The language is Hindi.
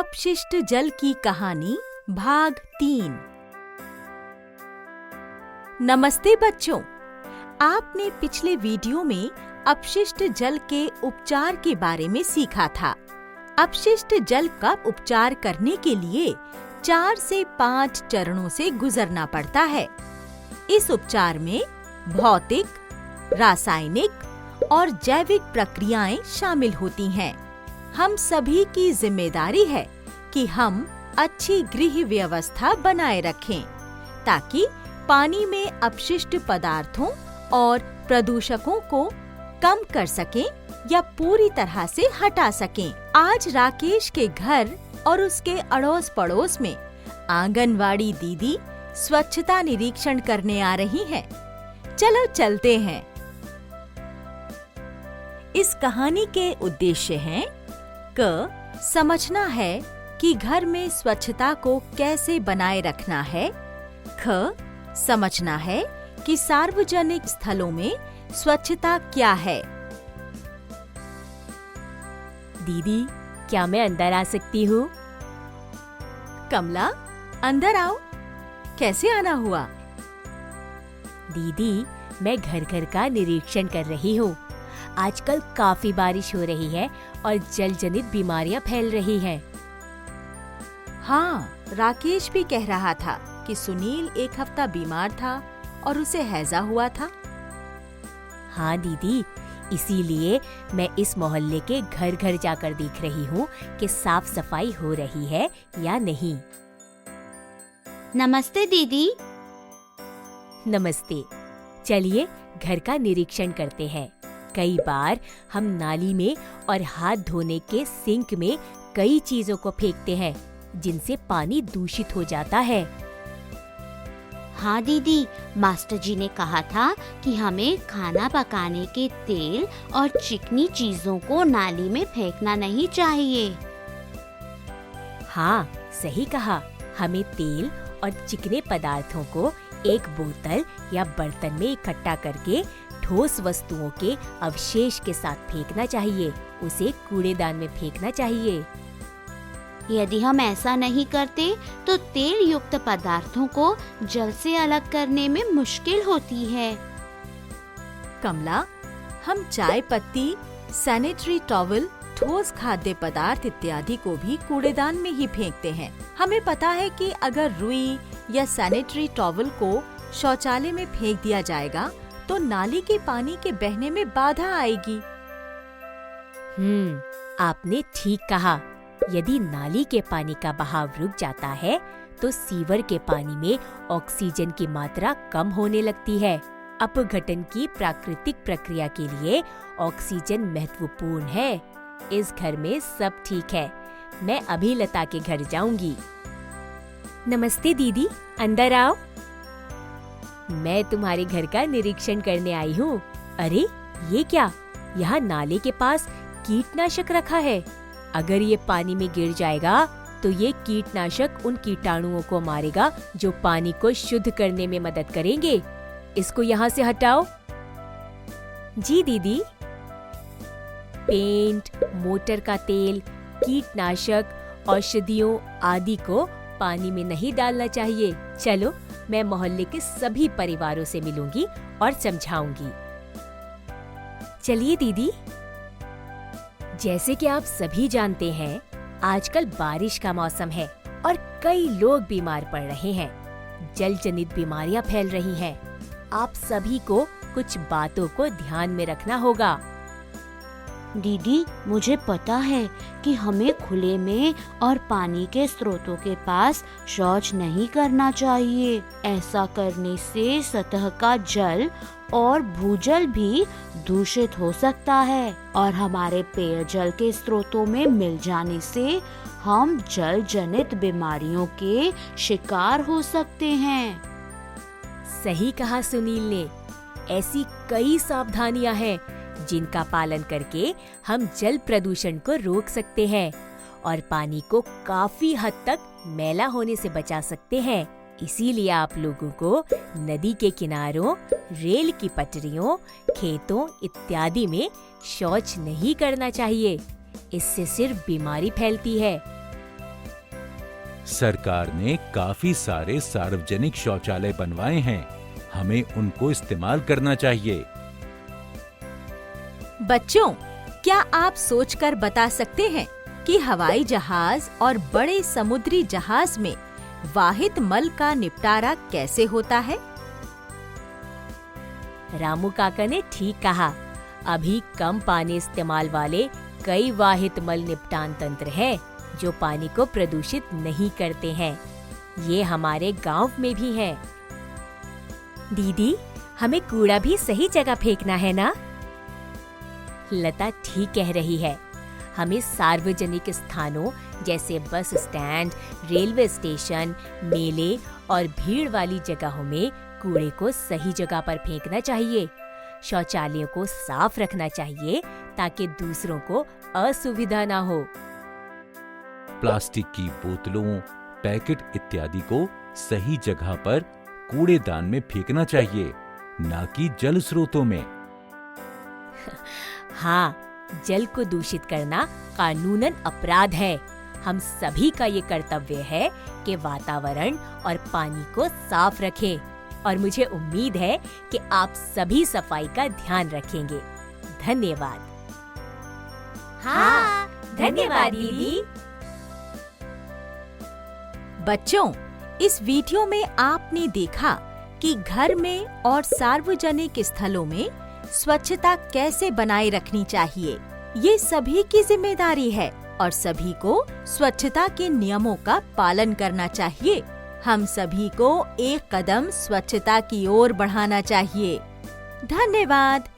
अपशिष्ट जल की कहानी भाग 3। नमस्ते बच्चों, आपने पिछले वीडियो में अपशिष्ट जल के उपचार के बारे में सीखा था। अपशिष्ट जल का उपचार करने के लिए 4 से 5 चरणों से गुजरना पड़ता है। इस उपचार में भौतिक, रासायनिक और जैविक प्रक्रियाएं शामिल होती हैं। हम सभी की जिम्मेदारी है कि हम अच्छी गृह व्यवस्था बनाए रखें ताकि पानी में अपशिष्ट पदार्थों और प्रदूषकों को कम कर सकें या पूरी तरह से हटा सकें। आज राकेश के घर और उसके अड़ोस पड़ोस में आंगनवाड़ी दीदी स्वच्छता निरीक्षण करने आ रही हैं। चलो चलते हैं। इस कहानी के उद्देश्य हैं क समझना है कि घर में स्वच्छता को कैसे बनाए रखना है। ख समझना है कि सार्वजनिक स्थलों में स्वच्छता क्या है। दीदी, क्या मैं अंदर आ सकती हूँ? कमला, अंदर आओ। कैसे आना हुआ? दीदी, मैं घर घर का निरीक्षण कर रही हूँ। आजकल काफी बारिश हो रही है और जल जनित बीमारियां फैल रही हैं। हाँ, राकेश भी कह रहा था कि सुनील एक हफ्ता बीमार था और उसे हैजा हुआ था। हाँ दीदी, इसीलिए मैं इस मोहल्ले के घर घर जाकर देख रही हूँ कि साफ सफाई हो रही है या नहीं। नमस्ते दीदी। नमस्ते। चलिए घर का निरीक्षण करते हैं। कई बार हम नाली में और हाथ धोने के सिंक में कई चीजों को फेंकते हैं जिनसे पानी दूषित हो जाता है। हाँ दीदी, मास्टर जी ने कहा था कि हमें खाना पकाने के तेल और चिकनी चीजों को नाली में फेंकना नहीं चाहिए। हाँ, सही कहा। हमें तेल और चिकने पदार्थों को एक बोतल या बर्तन में इकट्ठा करके ठोस वस्तुओं के अवशेष के साथ फेंकना चाहिए। उसे कूड़ेदान में फेंकना चाहिए। यदि हम ऐसा नहीं करते तो तेल युक्त पदार्थों को जल से अलग करने में मुश्किल होती है। कमला, हम चाय पत्ती, सैनिटरी टॉवल, ठोस खाद्य पदार्थ इत्यादि को भी कूड़ेदान में ही फेंकते हैं। हमें पता है कि अगर रुई या सैनिटरी टॉवल को शौचालय में फेंक दिया जाएगा तो नाली के पानी के बहने में बाधा आएगी। आपने ठीक कहा। यदि नाली के पानी का बहाव रुक जाता है तो सीवर के पानी में ऑक्सीजन की मात्रा कम होने लगती है। अपघटन की प्राकृतिक प्रक्रिया के लिए ऑक्सीजन महत्वपूर्ण है। इस घर में सब ठीक है। मैं अभी लता के घर जाऊंगी। नमस्ते दीदी, अंदर आओ। मैं तुम्हारे घर का निरीक्षण करने आई हूँ। अरे, ये क्या? यहाँ नाले के पास कीटनाशक रखा है। अगर ये पानी में गिर जाएगा तो ये कीटनाशक उन कीटाणुओं को मारेगा जो पानी को शुद्ध करने में मदद करेंगे। इसको यहाँ से हटाओ। जी दीदी। पेंट, मोटर का तेल, कीटनाशक, औषधियों आदि को पानी में नहीं डालना चाहिए। चलो, मैं मोहल्ले के सभी परिवारों से मिलूंगी और समझाऊंगी। चलिए दीदी। जैसे कि आप सभी जानते हैं, आजकल बारिश का मौसम है और कई लोग बीमार पड़ रहे हैं। जल जनित बीमारियां फैल रही हैं। आप सभी को कुछ बातों को ध्यान में रखना होगा। दीदी, मुझे पता है कि हमें खुले में और पानी के स्रोतों के पास शौच नहीं करना चाहिए। ऐसा करने से सतह का जल और भूजल भी दूषित हो सकता है और हमारे पेयजल के स्रोतों में मिल जाने से हम जल जनित बीमारियों के शिकार हो सकते हैं। सही कहा सुनील ने। ऐसी कई सावधानियां हैं जिनका पालन करके हम जल प्रदूषण को रोक सकते हैं और पानी को काफी हद तक मैला होने से बचा सकते हैं। इसीलिए आप लोगों को नदी के किनारों, रेल की पटरियों, खेतों इत्यादि में शौच नहीं करना चाहिए। इससे सिर्फ बीमारी फैलती है। सरकार ने काफी सारे सार्वजनिक शौचालय बनवाए हैं। हमें उनको इस्तेमाल करना चाहिए। बच्चों, क्या आप सोचकर बता सकते हैं कि हवाई जहाज और बड़े समुद्री जहाज में वाहित मल का निपटारा कैसे होता है? रामू काका ने ठीक कहा। अभी कम पानी इस्तेमाल वाले कई वाहित मल निपटान तंत्र हैं जो पानी को प्रदूषित नहीं करते हैं। ये हमारे गांव में भी है। दीदी, हमें कूड़ा भी सही जगह फेंकना है ना? लता ठीक कह रही है। हमें सार्वजनिक स्थानों जैसे बस स्टैंड, रेलवे स्टेशन, मेले और भीड़ वाली जगहों में कूड़े को सही जगह पर फेंकना चाहिए। शौचालयों को साफ रखना चाहिए ताकि दूसरों को असुविधा ना हो। प्लास्टिक की बोतलों, पैकेट इत्यादि को सही जगह पर कूड़ेदान में फेंकना चाहिए, ना कि जल स्रोतों में। हाँ, जल को दूषित करना कानूनन अपराध है। हम सभी का ये कर्तव्य है कि वातावरण और पानी को साफ रखें। और मुझे उम्मीद है कि आप सभी सफाई का ध्यान रखेंगे। धन्यवाद। हाँ, धन्यवाद दीदी। बच्चों, इस वीडियो में आपने देखा कि घर में और सार्वजनिक स्थलों में स्वच्छता कैसे बनाए रखनी चाहिए। ये सभी की जिम्मेदारी है और सभी को स्वच्छता के नियमों का पालन करना चाहिए। हम सभी को एक कदम स्वच्छता की ओर बढ़ाना चाहिए। धन्यवाद।